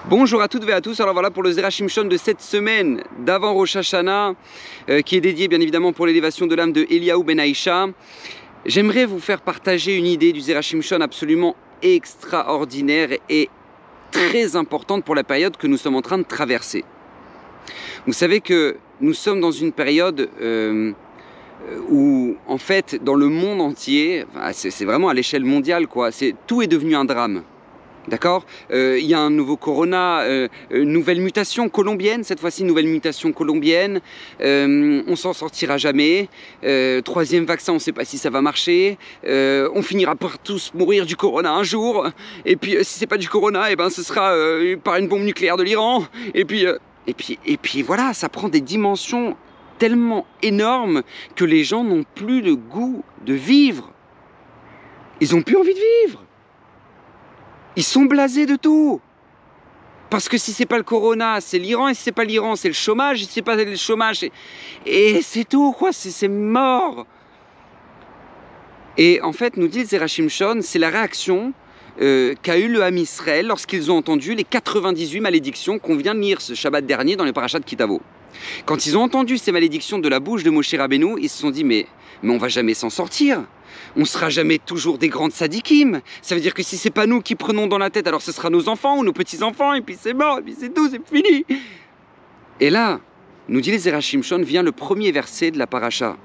Bonjour à toutes et à tous, alors voilà pour le Zera Shimshon de cette semaine d'avant Rosh Hashanah qui est dédié bien évidemment pour l'élévation de l'âme de Eliaou Ben Aïcha. J'aimerais vous faire partager une idée du Zera Shimshon absolument extraordinaire et très importante pour la période que nous sommes en train de traverser. Vous savez que nous sommes dans une période où en fait dans le monde entier, c'est vraiment à l'échelle mondiale quoi, tout est devenu un drame. D'accord, il y a un nouveau corona, nouvelle mutation colombienne, cette fois-ci nouvelle mutation colombienne, on s'en sortira jamais, troisième vaccin on ne sait pas si ça va marcher, on finira par tous mourir du corona un jour, et puis si c'est pas du corona, et ben ce sera par une bombe nucléaire de l'Iran, et puis voilà, ça prend des dimensions tellement énormes que les gens n'ont plus le goût de vivre, ils n'ont plus envie de vivre. Ils sont blasés de tout. Parce que si c'est pas le corona, c'est l'Iran, et si c'est pas l'Iran, c'est le chômage, et si c'est pas le chômage, et c'est tout, quoi, c'est mort. Et en fait, nous dit le Zera Shimshon, c'est la réaction qu'a eu le Ham Israël lorsqu'ils ont entendu les 98 malédictions qu'on vient de lire ce Shabbat dernier dans les parachats de Kitavo. Quand ils ont entendu ces malédictions de la bouche de Moshe Rabbeinu, ils se sont dit mais on va jamais s'en sortir. On sera jamais toujours des grandes sadikim. Ça veut dire que si c'est pas nous qui prenons dans la tête, alors ce sera nos enfants ou nos petits-enfants, et puis c'est mort, et puis c'est tout, c'est fini. Et là, nous dit le Zera Shimshon, vient le premier verset de la paracha.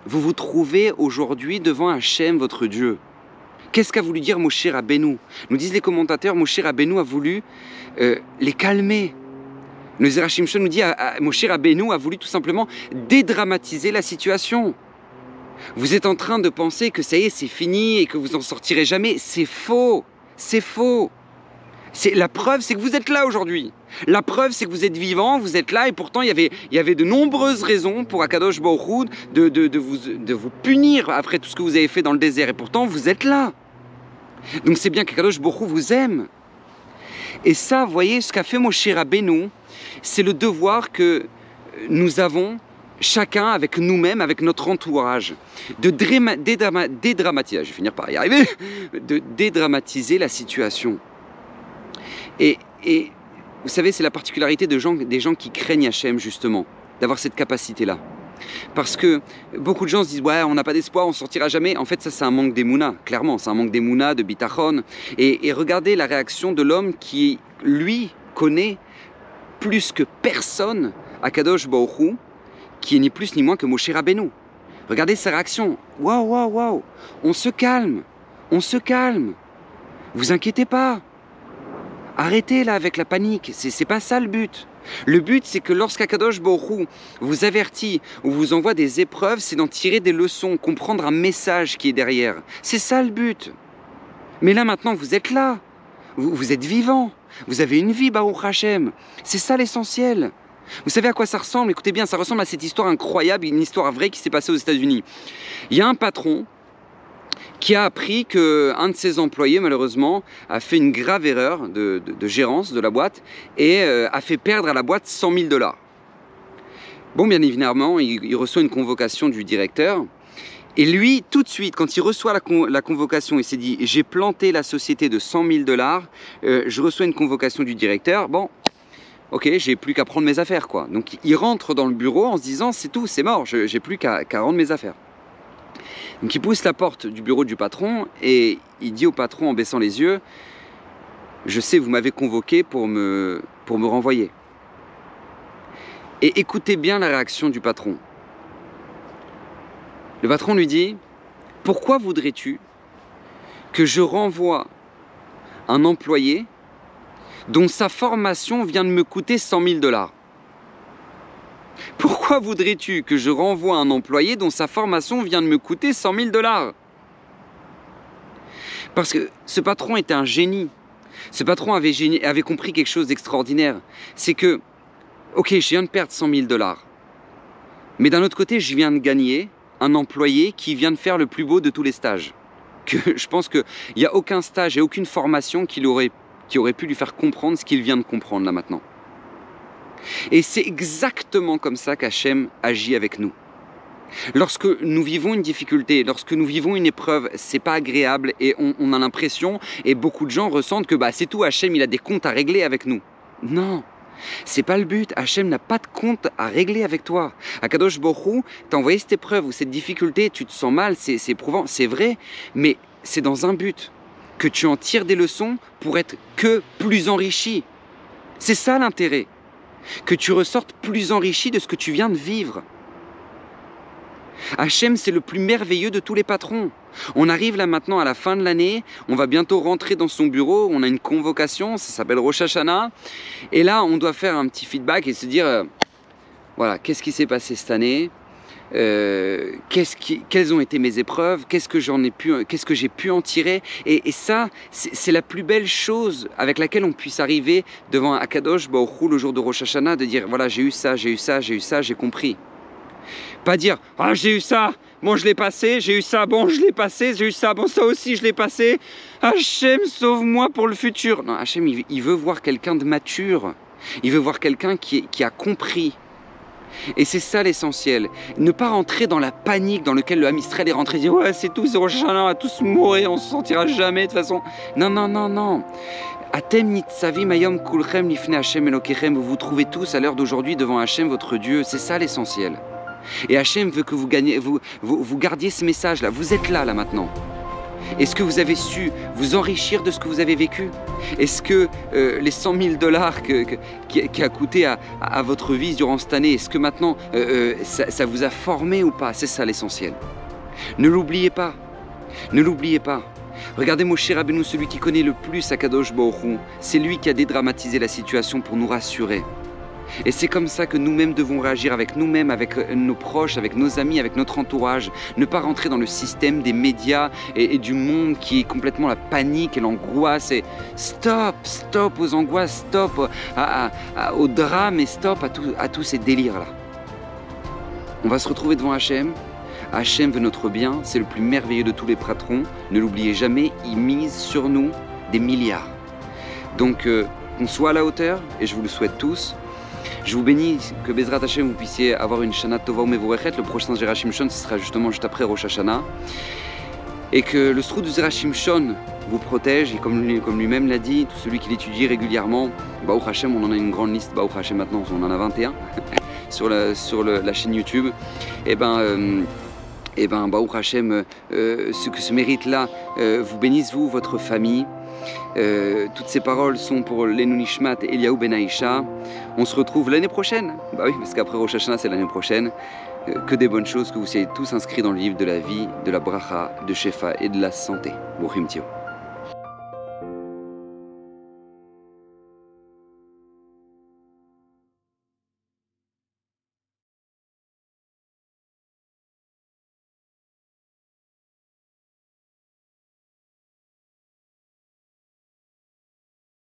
Vous vous trouvez aujourd'hui devant Hachem, votre Dieu. Qu'est-ce qu'a voulu dire Moshe Rabbeinu? Nous disent les commentateurs, Moshe Rabbeinu a voulu les calmer. Le Zera Shimshon nous dit, Moshe Rabbeinu a voulu tout simplement dédramatiser la situation. Vous êtes en train de penser que ça y est, c'est fini et que vous en sortirez jamais. C'est faux, c'est faux. La preuve, c'est que vous êtes là aujourd'hui. La preuve, c'est que vous êtes vivant, vous êtes là, et pourtant il y avait de nombreuses raisons pour Akadosh Baruch Hu de vous punir après tout ce que vous avez fait dans le désert, et pourtant vous êtes là. Donc c'est bien qu'Akadosh Baruch Hu vous aime. Et ça, vous voyez, ce qu'a fait Moshe Rabbeinu, c'est le devoir que nous avons chacun avec nous-mêmes, avec notre entourage, de dédramatiser, je vais finir par y arriver, de dédramatiser la situation. Et vous savez, c'est la particularité des gens qui craignent Hachem, justement, d'avoir cette capacité-là. Parce que beaucoup de gens se disent « Ouais, on n'a pas d'espoir, on ne sortira jamais ». En fait, ça, c'est un manque d'émouna, clairement. C'est un manque d'émouna, de bitachon. Et regardez la réaction de l'homme qui, lui, connaît plus que personne Akadosh Baruch Hu, qui est ni plus ni moins que Moshe Rabbeinu. Regardez sa réaction. Waouh, waouh, waouh. On se calme. On se calme. Vous inquiétez pas. Arrêtez là avec la panique, c'est pas ça le but. Le but, c'est que lorsqu'Akadosh Baruch Hu vous avertit ou vous envoie des épreuves, c'est d'en tirer des leçons, comprendre un message qui est derrière. C'est ça le but. Mais là maintenant, vous êtes là. Vous êtes vivant. Vous avez une vie, Baruch Hashem. C'est ça l'essentiel. Vous savez à quoi ça ressemble? Écoutez bien, ça ressemble à cette histoire incroyable, une histoire vraie qui s'est passée aux États-Unis. Il y a un patron qui a appris qu'un de ses employés, malheureusement, a fait une grave erreur de gérance de la boîte et a fait perdre à la boîte 100 000 $. Bon, bien évidemment, il reçoit une convocation du directeur. Et lui, tout de suite, quand il reçoit la convocation, il s'est dit « J'ai planté la société de 100 000 $, je reçois une convocation du directeur, bon, ok, j'ai plus qu'à prendre mes affaires, quoi. » Donc, il rentre dans le bureau en se disant « C'est tout, c'est mort, j'ai plus qu'à rendre mes affaires. » Donc il pousse la porte du bureau du patron et il dit au patron en baissant les yeux « Je sais, vous m'avez convoqué pour me renvoyer. » Et écoutez bien la réaction du patron. Le patron lui dit « Pourquoi voudrais-tu que je renvoie un employé dont sa formation vient de me coûter 100 000 $? Pourquoi voudrais-tu que je renvoie un employé dont sa formation vient de me coûter 100 000 $? Parce que ce patron était un génie. Ce patron avait compris quelque chose d'extraordinaire. C'est que, ok, je viens de perdre 100 000 $. Mais d'un autre côté, je viens de gagner un employé qui vient de faire le plus beau de tous les stages. Je pense qu'il n'y a aucun stage et aucune formation qui aurait pu lui faire comprendre ce qu'il vient de comprendre là maintenant. Et c'est exactement comme ça qu'Hachem agit avec nous. Lorsque nous vivons une difficulté, lorsque nous vivons une épreuve, c'est pas agréable et on a l'impression, et beaucoup de gens ressentent que c'est tout, Hachem il a des comptes à régler avec nous. Non, c'est pas le but. Hachem n'a pas de compte à régler avec toi. Akadosh Baruch Hu t'a envoyé cette épreuve ou cette difficulté, tu te sens mal, c'est éprouvant, c'est vrai, mais c'est dans un but, que tu en tires des leçons pour être que plus enrichi. C'est ça l'intérêt, que tu ressortes plus enrichi de ce que tu viens de vivre. Hachem, c'est le plus merveilleux de tous les patrons. On arrive là maintenant à la fin de l'année, on va bientôt rentrer dans son bureau, on a une convocation, ça s'appelle Rosh Hashanah, et là on doit faire un petit feedback et se dire, voilà, qu'est-ce qui s'est passé cette année, quelles ont été mes épreuves, qu'est-ce que j'ai pu en tirer, et ça, c'est la plus belle chose avec laquelle on puisse arriver devant Akadosh Baruch Hu le jour de Rosh Hashanah, de dire, voilà, j'ai eu ça, j'ai eu ça, j'ai eu ça, j'ai compris. Pas dire, ah j'ai eu ça, bon je l'ai passé, j'ai eu ça, bon je l'ai passé, j'ai eu ça, bon ça aussi je l'ai passé. Hachem, sauve-moi pour le futur. Non, Hachem, il veut voir quelqu'un de mature. Il veut voir quelqu'un qui a compris. Et c'est ça l'essentiel. Ne pas rentrer dans la panique dans laquelle le Ham Israël est rentré et dire, ouais c'est tout, c'est Rosh Hashanah, on va tous mourir, on se sentira jamais de toute façon. Non, non, non, non. Atem nitzavim ayom kulchem lifnei Hachem Elokechem. Vous vous trouvez tous à l'heure d'aujourd'hui devant Hachem, votre Dieu. C'est ça l'essentiel. Et Hachem veut que vous gardiez ce message-là. Vous êtes là maintenant. Est-ce que vous avez su vous enrichir de ce que vous avez vécu? Est-ce que les 100 000 $ qui a coûté à votre vie durant cette année, est-ce que maintenant ça vous a formé ou pas? C'est ça l'essentiel. Ne l'oubliez pas. Ne l'oubliez pas. Regardez Moshe Rabbeinu, celui qui connaît le plus Akadosh Baruch Hu. C'est lui qui a dédramatisé la situation pour nous rassurer. Et c'est comme ça que nous-mêmes devons réagir avec nous-mêmes, avec nos proches, avec nos amis, avec notre entourage. Ne pas rentrer dans le système des médias et du monde qui est complètement la panique et l'angoisse. Et stop, stop aux angoisses, stop au drame et stop à tous ces délires-là. On va se retrouver devant Hachem. Hachem veut notre bien, c'est le plus merveilleux de tous les patrons. Ne l'oubliez jamais, il mise sur nous des milliards. Donc qu'on soit à la hauteur, et je vous le souhaite tous. Je vous bénis que Bezrat Hashem vous puissiez avoir une Shana Tova Umevorechet. Le prochain Zera Shimshon, ce sera justement juste après Rosh Hashanah. Et que le Srout du Zera Shimshon vous protège, et comme lui-même l'a dit, tout celui qui l'étudie régulièrement, Baruch Hashem, on en a une grande liste, Baruch Hashem maintenant, on en a 21 sur la chaîne YouTube. Et Baruch Hashem, ce mérite-là vous bénisse, vous, votre famille. Toutes ces paroles sont pour Lenu Nishmat Eliaou Ben Aïcha. On se retrouve l'année prochaine. Bah oui, parce qu'après Rosh Hashanah, c'est l'année prochaine. Que des bonnes choses, que vous soyez tous inscrits dans le livre de la vie, de la bracha, de Shefa et de la santé. Brouchim Tio.